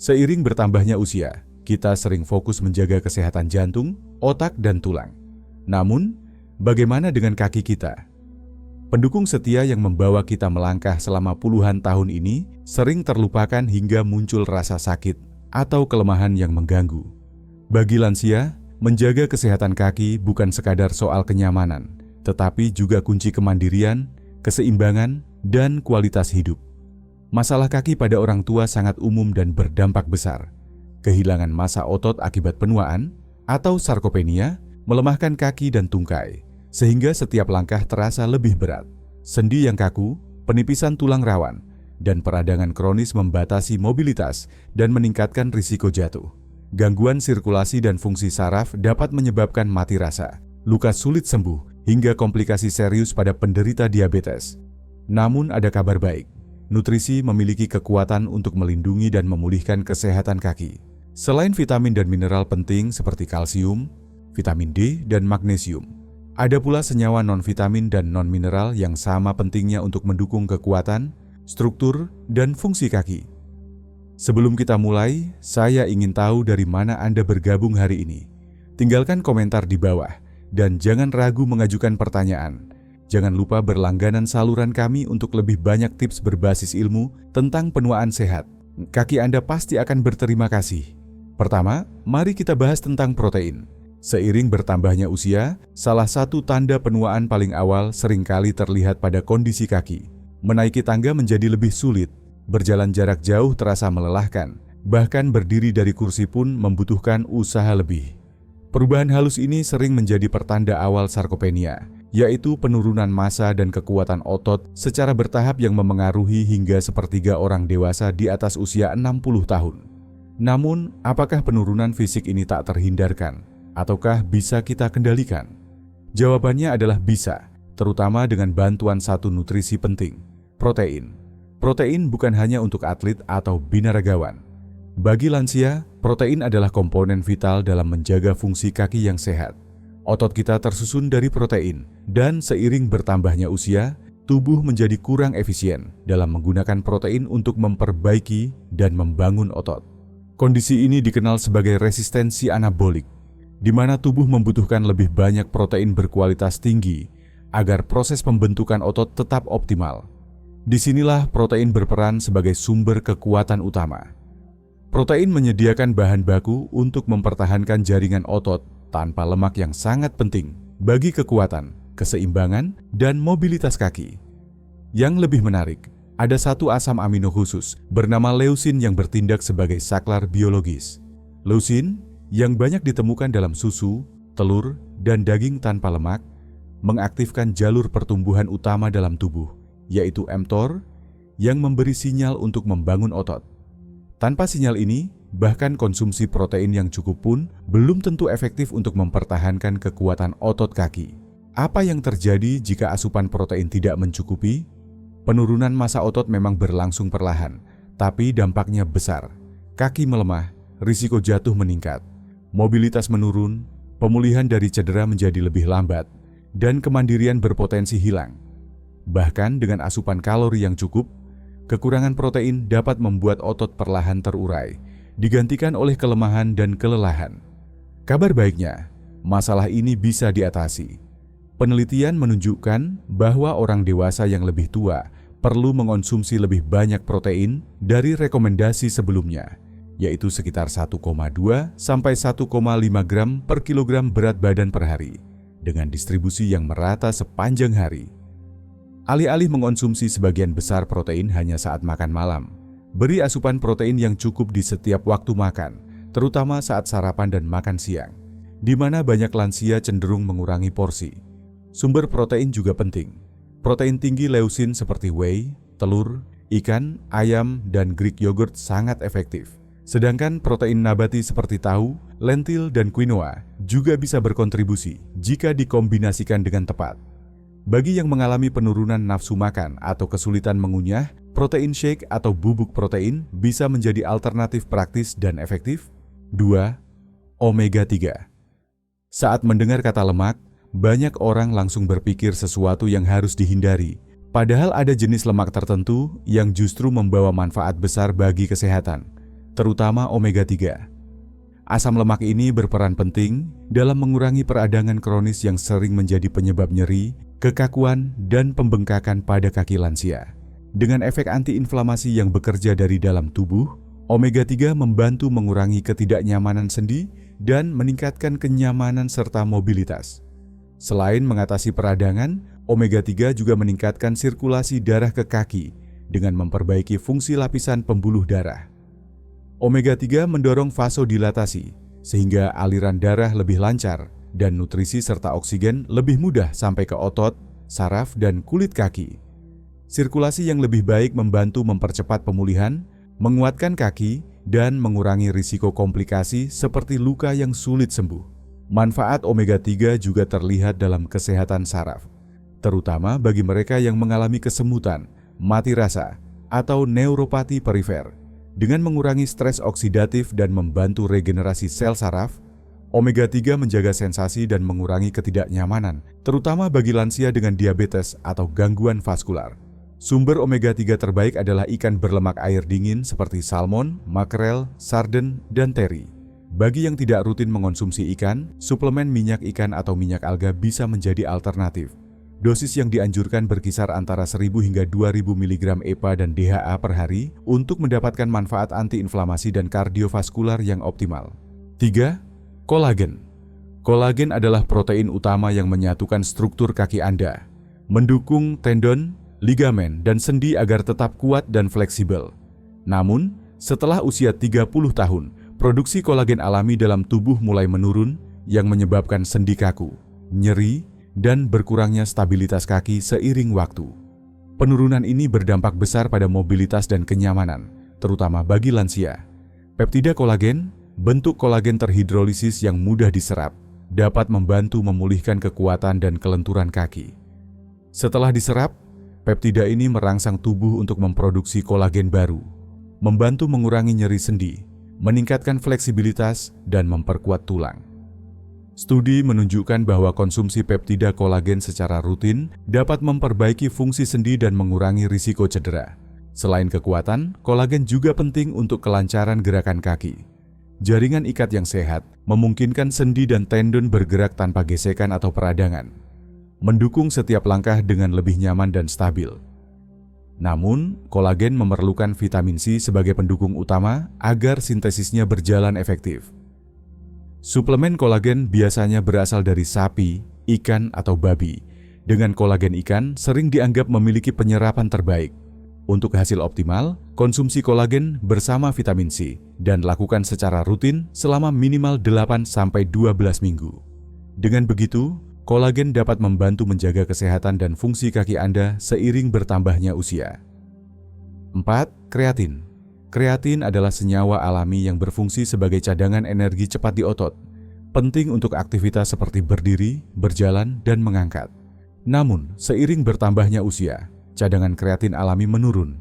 Seiring bertambahnya usia, kita sering fokus menjaga kesehatan jantung, otak, dan tulang. Namun, bagaimana dengan kaki kita? Pendukung setia yang membawa kita melangkah selama puluhan tahun ini sering terlupakan hingga muncul rasa sakit atau kelemahan yang mengganggu. Bagi lansia, menjaga kesehatan kaki bukan sekadar soal kenyamanan, tetapi juga kunci kemandirian, keseimbangan, dan kualitas hidup. Masalah kaki pada orang tua sangat umum dan berdampak besar. Kehilangan massa otot akibat penuaan atau sarkopenia melemahkan kaki dan tungkai, sehingga setiap langkah terasa lebih berat. Sendi yang kaku, penipisan tulang rawan, dan peradangan kronis membatasi mobilitas dan meningkatkan risiko jatuh. Gangguan sirkulasi dan fungsi saraf dapat menyebabkan mati rasa, luka sulit sembuh, hingga komplikasi serius pada penderita diabetes. Namun ada kabar baik. Nutrisi memiliki kekuatan untuk melindungi dan memulihkan kesehatan kaki. Selain vitamin dan mineral penting seperti kalsium, vitamin D, dan magnesium, ada pula senyawa non-vitamin dan non-mineral yang sama pentingnya untuk mendukung kekuatan, struktur, dan fungsi kaki. Sebelum kita mulai, saya ingin tahu dari mana Anda bergabung hari ini. Tinggalkan komentar di bawah, dan jangan ragu mengajukan pertanyaan. Jangan lupa berlangganan saluran kami untuk lebih banyak tips berbasis ilmu tentang penuaan sehat. Kaki Anda pasti akan berterima kasih. Pertama, mari kita bahas tentang protein. Seiring bertambahnya usia, salah satu tanda penuaan paling awal seringkali terlihat pada kondisi kaki. Menaiki tangga menjadi lebih sulit, berjalan jarak jauh terasa melelahkan, bahkan berdiri dari kursi pun membutuhkan usaha lebih. Perubahan halus ini sering menjadi pertanda awal sarkopenia, yaitu penurunan massa dan kekuatan otot secara bertahap yang memengaruhi hingga sepertiga orang dewasa di atas usia 60 tahun. Namun, apakah penurunan fisik ini tak terhindarkan? Ataukah bisa kita kendalikan? Jawabannya adalah bisa, terutama dengan bantuan satu nutrisi penting, protein. Protein bukan hanya untuk atlet atau binaragawan. Bagi lansia, protein adalah komponen vital dalam menjaga fungsi kaki yang sehat. Otot kita tersusun dari protein, dan seiring bertambahnya usia, tubuh menjadi kurang efisien dalam menggunakan protein untuk memperbaiki dan membangun otot. Kondisi ini dikenal sebagai resistensi anabolik, di mana tubuh membutuhkan lebih banyak protein berkualitas tinggi agar proses pembentukan otot tetap optimal. Disinilah protein berperan sebagai sumber kekuatan utama. Protein menyediakan bahan baku untuk mempertahankan jaringan otot tanpa lemak yang sangat penting bagi kekuatan, keseimbangan, dan mobilitas kaki. Yang lebih menarik, ada satu asam amino khusus bernama leusin yang bertindak sebagai saklar biologis. Leusin yang banyak ditemukan dalam susu, telur, dan daging tanpa lemak, mengaktifkan jalur pertumbuhan utama dalam tubuh, yaitu mTOR, yang memberi sinyal untuk membangun otot. Tanpa sinyal ini, bahkan konsumsi protein yang cukup pun belum tentu efektif untuk mempertahankan kekuatan otot kaki. Apa yang terjadi jika asupan protein tidak mencukupi? Penurunan massa otot memang berlangsung perlahan, tapi dampaknya besar. Kaki melemah, risiko jatuh meningkat, mobilitas menurun, pemulihan dari cedera menjadi lebih lambat, dan kemandirian berpotensi hilang. Bahkan dengan asupan kalori yang cukup, kekurangan protein dapat membuat otot perlahan terurai, digantikan oleh kelemahan dan kelelahan. Kabar baiknya, masalah ini bisa diatasi. Penelitian menunjukkan bahwa orang dewasa yang lebih tua perlu mengonsumsi lebih banyak protein dari rekomendasi sebelumnya, yaitu sekitar 1,2 sampai 1,5 gram per kilogram berat badan per hari, dengan distribusi yang merata sepanjang hari. Alih-alih mengonsumsi sebagian besar protein hanya saat makan malam, beri asupan protein yang cukup di setiap waktu makan, terutama saat sarapan dan makan siang, di mana banyak lansia cenderung mengurangi porsi. Sumber protein juga penting. Protein tinggi leusin seperti whey, telur, ikan, ayam, dan Greek yogurt sangat efektif. Sedangkan protein nabati seperti tahu, lentil, dan quinoa juga bisa berkontribusi jika dikombinasikan dengan tepat. Bagi yang mengalami penurunan nafsu makan atau kesulitan mengunyah, protein shake atau bubuk protein bisa menjadi alternatif praktis dan efektif. 2. Omega 3. Saat mendengar kata lemak, banyak orang langsung berpikir sesuatu yang harus dihindari. Padahal ada jenis lemak tertentu yang justru membawa manfaat besar bagi kesehatan. terutama omega-3. Asam lemak ini berperan penting dalam mengurangi peradangan kronis yang sering menjadi penyebab nyeri, kekakuan, dan pembengkakan pada kaki lansia. Dengan efek antiinflamasi yang bekerja dari dalam tubuh, omega-3 membantu mengurangi ketidaknyamanan sendi dan meningkatkan kenyamanan serta mobilitas. Selain mengatasi peradangan, omega-3 juga meningkatkan sirkulasi darah ke kaki dengan memperbaiki fungsi lapisan pembuluh darah. Omega-3 mendorong vasodilatasi, sehingga aliran darah lebih lancar dan nutrisi serta oksigen lebih mudah sampai ke otot, saraf, dan kulit kaki. Sirkulasi yang lebih baik membantu mempercepat pemulihan, menguatkan kaki, dan mengurangi risiko komplikasi seperti luka yang sulit sembuh. Manfaat omega-3 juga terlihat dalam kesehatan saraf, terutama bagi mereka yang mengalami kesemutan, mati rasa, atau neuropati perifer. Dengan mengurangi stres oksidatif dan membantu regenerasi sel saraf, omega-3 menjaga sensasi dan mengurangi ketidaknyamanan, terutama bagi lansia dengan diabetes atau gangguan vaskular. Sumber omega-3 terbaik adalah ikan berlemak air dingin seperti salmon, makrel, sarden, dan teri. Bagi yang tidak rutin mengonsumsi ikan, suplemen minyak ikan atau minyak alga bisa menjadi alternatif. Dosis yang dianjurkan berkisar antara 1000 hingga 2000 mg EPA dan DHA per hari untuk mendapatkan manfaat antiinflamasi dan kardiovaskular yang optimal. 3. Kolagen. Kolagen adalah protein utama yang menyatukan struktur kaki Anda, mendukung tendon, ligamen, dan sendi agar tetap kuat dan fleksibel. Namun, setelah usia 30 tahun, produksi kolagen alami dalam tubuh mulai menurun yang menyebabkan sendi kaku, nyeri, dan berkurangnya stabilitas kaki seiring waktu. Penurunan ini berdampak besar pada mobilitas dan kenyamanan, terutama bagi lansia. Peptida kolagen, bentuk kolagen terhidrolisis yang mudah diserap, dapat membantu memulihkan kekuatan dan kelenturan kaki. Setelah diserap, peptida ini merangsang tubuh untuk memproduksi kolagen baru, membantu mengurangi nyeri sendi, meningkatkan fleksibilitas, dan memperkuat tulang. Studi menunjukkan bahwa konsumsi peptida kolagen secara rutin dapat memperbaiki fungsi sendi dan mengurangi risiko cedera. Selain kekuatan, kolagen juga penting untuk kelancaran gerakan kaki. Jaringan ikat yang sehat memungkinkan sendi dan tendon bergerak tanpa gesekan atau peradangan, mendukung setiap langkah dengan lebih nyaman dan stabil. Namun, kolagen memerlukan vitamin C sebagai pendukung utama agar sintesisnya berjalan efektif. Suplemen kolagen biasanya berasal dari sapi, ikan, atau babi. Dengan kolagen ikan sering dianggap memiliki penyerapan terbaik. Untuk hasil optimal, konsumsi kolagen bersama vitamin C dan lakukan secara rutin selama minimal 8-12 minggu. Dengan begitu, kolagen dapat membantu menjaga kesehatan dan fungsi kaki Anda seiring bertambahnya usia. 4. Kreatin. Kreatin adalah senyawa alami yang berfungsi sebagai cadangan energi cepat di otot, penting untuk aktivitas seperti berdiri, berjalan, dan mengangkat. Namun, seiring bertambahnya usia, cadangan kreatin alami menurun,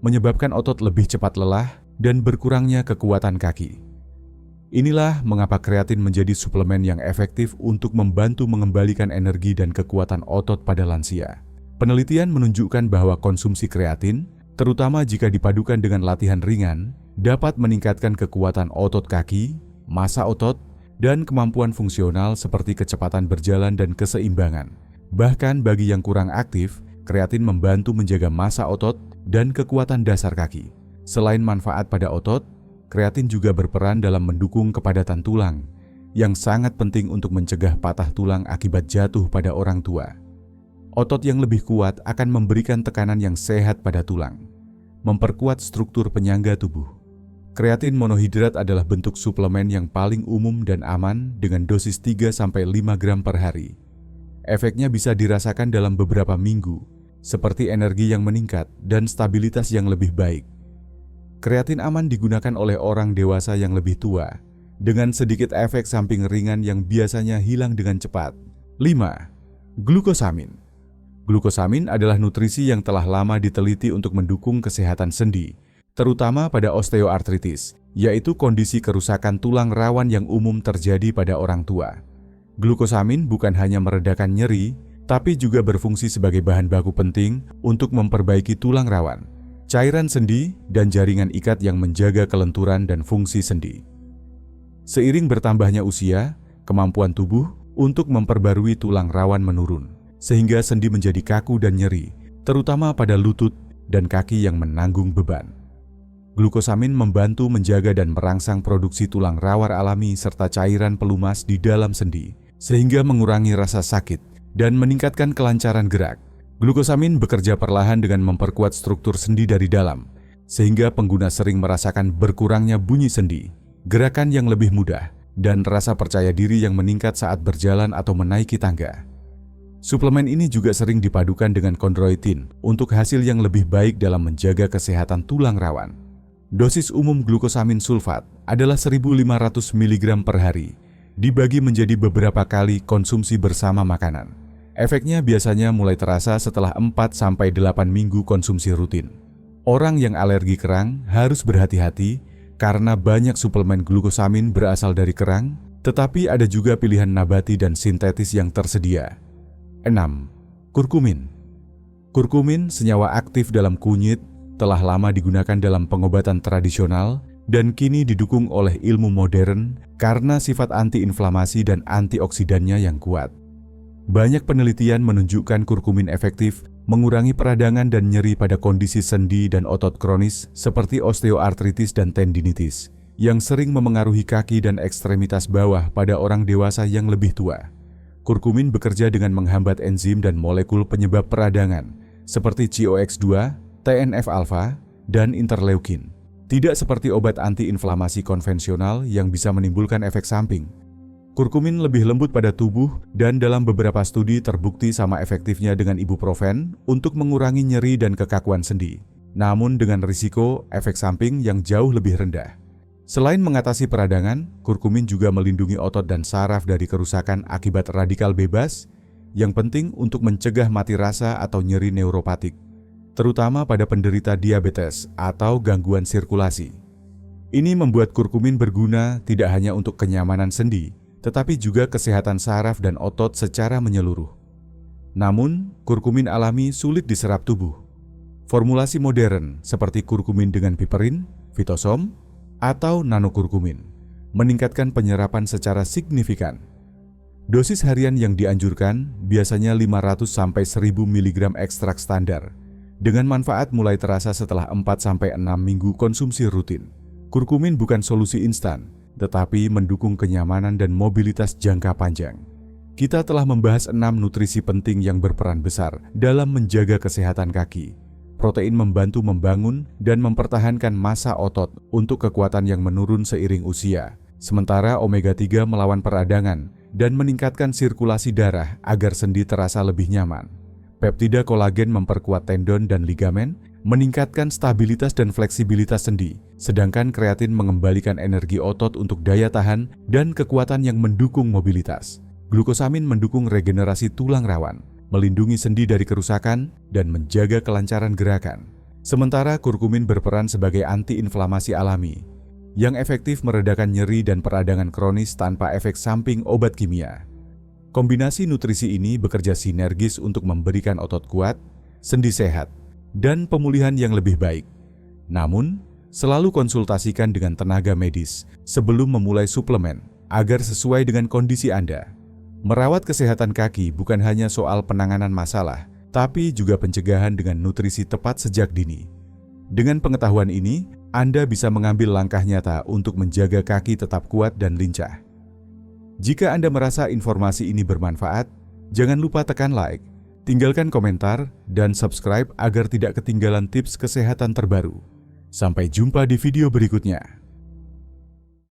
menyebabkan otot lebih cepat lelah dan berkurangnya kekuatan kaki. Inilah mengapa kreatin menjadi suplemen yang efektif untuk membantu mengembalikan energi dan kekuatan otot pada lansia. Penelitian menunjukkan bahwa konsumsi kreatin, terutama jika dipadukan dengan latihan ringan, dapat meningkatkan kekuatan otot kaki, massa otot, dan kemampuan fungsional seperti kecepatan berjalan dan keseimbangan. Bahkan bagi yang kurang aktif, kreatin membantu menjaga massa otot dan kekuatan dasar kaki. Selain manfaat pada otot, kreatin juga berperan dalam mendukung kepadatan tulang, yang sangat penting untuk mencegah patah tulang akibat jatuh pada orang tua. Otot yang lebih kuat akan memberikan tekanan yang sehat pada tulang, memperkuat struktur penyangga tubuh. Kreatin monohidrat adalah bentuk suplemen yang paling umum dan aman dengan dosis 3-5 gram per hari. Efeknya bisa dirasakan dalam beberapa minggu, seperti energi yang meningkat dan stabilitas yang lebih baik. Kreatin aman digunakan oleh orang dewasa yang lebih tua, dengan sedikit efek samping ringan yang biasanya hilang dengan cepat. 5. Glukosamin. Glukosamin adalah nutrisi yang telah lama diteliti untuk mendukung kesehatan sendi, terutama pada osteoartritis, yaitu kondisi kerusakan tulang rawan yang umum terjadi pada orang tua. Glukosamin bukan hanya meredakan nyeri, tapi juga berfungsi sebagai bahan baku penting untuk memperbaiki tulang rawan. cairan sendi, dan jaringan ikat yang menjaga kelenturan dan fungsi sendi. Seiring bertambahnya usia, kemampuan tubuh untuk memperbarui tulang rawan menurun, sehingga sendi menjadi kaku dan nyeri, terutama pada lutut dan kaki yang menanggung beban. Glukosamin membantu menjaga dan merangsang produksi tulang rawan alami serta cairan pelumas di dalam sendi, sehingga mengurangi rasa sakit dan meningkatkan kelancaran gerak. Glukosamin bekerja perlahan dengan memperkuat struktur sendi dari dalam, sehingga pengguna sering merasakan berkurangnya bunyi sendi, gerakan yang lebih mudah, dan rasa percaya diri yang meningkat saat berjalan atau menaiki tangga. Suplemen ini juga sering dipadukan dengan kondroitin untuk hasil yang lebih baik dalam menjaga kesehatan tulang rawan. Dosis umum glukosamin sulfat adalah 1.500 mg per hari, dibagi menjadi beberapa kali konsumsi bersama makanan. Efeknya biasanya mulai terasa setelah 4-8 minggu konsumsi rutin. Orang yang alergi kerang harus berhati-hati karena banyak suplemen glukosamin berasal dari kerang, tetapi ada juga pilihan nabati dan sintetis yang tersedia. 6. Kurkumin. Kurkumin, senyawa aktif dalam kunyit, telah lama digunakan dalam pengobatan tradisional dan kini didukung oleh ilmu modern karena sifat antiinflamasi dan antioksidannya yang kuat. Banyak penelitian menunjukkan kurkumin efektif mengurangi peradangan dan nyeri pada kondisi sendi dan otot kronis seperti osteoartritis dan tendinitis, yang sering memengaruhi kaki dan ekstremitas bawah pada orang dewasa yang lebih tua. Kurkumin bekerja dengan menghambat enzim dan molekul penyebab peradangan, seperti COX-2, TNF-alfa, dan interleukin. Tidak seperti obat antiinflamasi konvensional yang bisa menimbulkan efek samping. Kurkumin lebih lembut pada tubuh dan dalam beberapa studi terbukti sama efektifnya dengan ibuprofen untuk mengurangi nyeri dan kekakuan sendi, namun dengan risiko efek samping yang jauh lebih rendah. Selain mengatasi peradangan, kurkumin juga melindungi otot dan saraf dari kerusakan akibat radikal bebas, yang penting untuk mencegah mati rasa atau nyeri neuropatik, terutama pada penderita diabetes atau gangguan sirkulasi. Ini membuat kurkumin berguna tidak hanya untuk kenyamanan sendi, tetapi juga kesehatan saraf dan otot secara menyeluruh. Namun, kurkumin alami sulit diserap tubuh. Formulasi modern seperti kurkumin dengan piperin, fitosom, atau nanokurkumin meningkatkan penyerapan secara signifikan. Dosis harian yang dianjurkan biasanya 500-1000 mg ekstrak standar, dengan manfaat mulai terasa setelah 4-6 minggu konsumsi rutin. Kurkumin bukan solusi instan, tetapi mendukung kenyamanan dan mobilitas jangka panjang. Kita telah membahas 6 nutrisi penting yang berperan besar dalam menjaga kesehatan kaki. Protein membantu membangun dan mempertahankan massa otot untuk kekuatan yang menurun seiring usia, sementara omega-3 melawan peradangan dan meningkatkan sirkulasi darah agar sendi terasa lebih nyaman. Peptida kolagen memperkuat tendon dan ligamen, meningkatkan stabilitas dan fleksibilitas sendi, sedangkan kreatin mengembalikan energi otot untuk daya tahan dan kekuatan yang mendukung mobilitas. Glukosamin mendukung regenerasi tulang rawan, melindungi sendi dari kerusakan, dan menjaga kelancaran gerakan. Sementara kurkumin berperan sebagai antiinflamasi alami, yang efektif meredakan nyeri dan peradangan kronis tanpa efek samping obat kimia. Kombinasi nutrisi ini bekerja sinergis untuk memberikan otot kuat, sendi sehat, dan pemulihan yang lebih baik. Namun, selalu konsultasikan dengan tenaga medis sebelum memulai suplemen agar sesuai dengan kondisi Anda. Merawat kesehatan kaki bukan hanya soal penanganan masalah, tapi juga pencegahan dengan nutrisi tepat sejak dini. Dengan pengetahuan ini, Anda bisa mengambil langkah nyata untuk menjaga kaki tetap kuat dan lincah. Jika Anda merasa informasi ini bermanfaat, jangan lupa tekan like, tinggalkan komentar, dan subscribe agar tidak ketinggalan tips kesehatan terbaru. Sampai jumpa di video berikutnya.